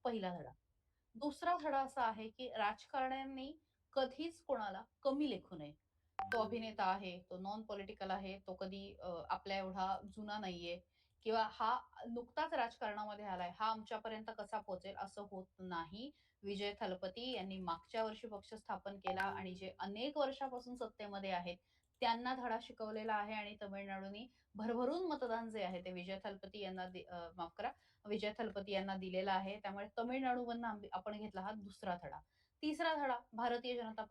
पहिला धडा. दुसरा धडा असा आहे, की राजकारण्यांनी कधीच कोणाला कमी लेखू नये. तो अभिनेता आहे, तो नॉन पॉलिटिकल आहे, तो कधी आपल्या एवढा जुना नाहीये किंवा हा नुकताच राजकारणामध्ये आलाय, हा आमच्यापर्यंत कसा पोहोचेल असं होत नाही. विजय थलपती यांनी मागच्या वर्षी पक्ष स्थापन केला आणि जे अनेक वर्षापासून सत्तेमध्ये आहेत, त्यांना धडा शिकवलेला आहे आणि तमिळनाडूनी भरभरून मतदान जे आहे ते माफ करा, विजय थलपती यांना दिलेला आहे. त्यामुळे तमिळनाडूमधनं आपण घेतला हा दुसरा धडा. तिसरा धडा भारतीय जनता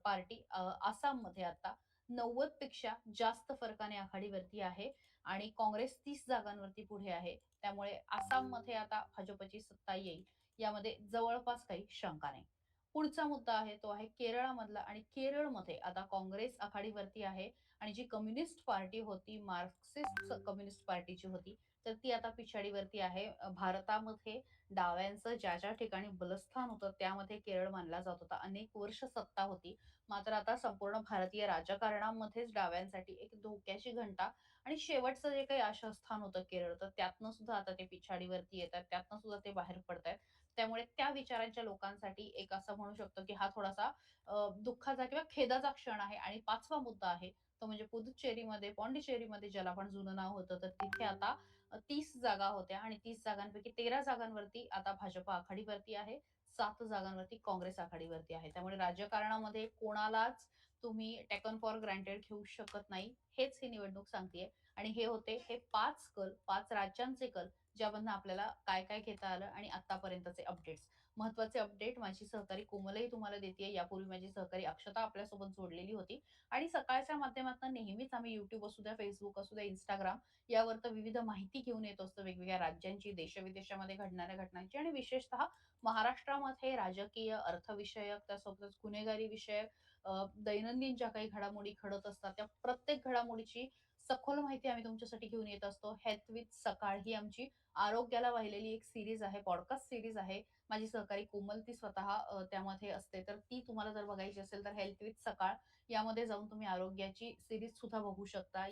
पार्टी आसाममध्ये आता 90 पेक्षा जास्त फरकाने आघाडीवरती आहे आणि काँग्रेस 30 जागांवरती पुढे आहे. त्यामुळे आसाममध्ये आता भाजपची सत्ता येईल यामध्ये जवळपास काही शंका नाही. पुढचा मुद्दा आहे तो आहे केरळमधला आणि केरळमध्ये आता काँग्रेस आघाडीवरती आहे आणि जी कम्युनिस्ट पार्टी होती, मार्क्सिस्ट कम्युनिस्ट पार्टीची होती, तर ती आता पिछाडीवरती आहे. भारतामध्ये डाव्यांचं ज्या ठिकाणी बलस्थान होतं, त्यामध्ये केरळ मानला जात होता. अनेक वर्ष सत्ता होती. मात्र आता संपूर्ण भारतीय राजकारणामध्येच डाव्यांसाठी एक धोक्याची घंटा आणि शेवटचं जे काही आशास्थान होतं केरळ, तर त्यातनं सुद्धा आता ते पिछाडीवरती येतात. त्यातनं सुद्धा ते बाहेर पडतायत. त्यामुळे त्या विचारांच्या लोकांसाठी एक असं म्हणू शकतो, की हा थोडासा दुःखाचा किंवा खेदाचा क्षण आहे आणि 5वा मुद्दा आहे, तो म्हणजे पॉंडिचेरीमध्ये ज्याला आपण जुनं नाव होतं, तर तिथे आता 30 जागा होत्या आणि 30 जागांपैकी 13 जागांवरती आता भाजप आघाडीवरती आहे. 7 जागांवरती काँग्रेस आघाडीवरती आहे. त्यामुळे राजकारणामध्ये कोणालाच तुम्ही टेकन फॉर ग्रँटेड घेऊ शकत नाही. हेच ही निवडणूक सांगतेय आणि हे होते हे 5 राज्यांचे कल, ज्यामधनं आपल्याला काय-काय घेता आलं आणि आत्तापर्यंतचे अपडेट्स. महत्त्वाचे अपडेट माझी सहकारी कोमलही तुम्हाला देतेय. यापूर्वी माझी सहकारी अक्षता आपल्यासोबत जोडलेली होती आणि सकाळच्या माध्यमातून नेहमीच आम्ही YouTube असू द्या, Facebook असू द्या, Instagram यावर तर विविध माहिती घेऊन येत असतो वेगवेगळ्या राज्यांची, देशविदेशामध्ये घडणाऱ्या घटनांची आणि विशेषतः महाराष्ट्रामध्ये राजकीय, अर्थविषयक, त्यासोबतच गुन्हेगारी विषयक दैनंदिन ज्या काही घडामोडी घडत असतात, त्या प्रत्येक घडामोडीची सखोल माहिती आम्ही तुमच्यासाठी घेऊन येत असतो. हेल्थ विथ सकाळ ही आमची आरोग्याला वाहिलेली एक सीरीज आहे, पॉडकास्ट सीरीज आहे. माझी सहकारी कोमल ती स्वतः त्यामध्ये असते. तर ती तुम्हाला जर बघायची असेल तर हेल्थ विथ सकाळ यामध्ये जाऊन तुम्ही आरोग्याची सीरीज सुद्धा बघू शकता.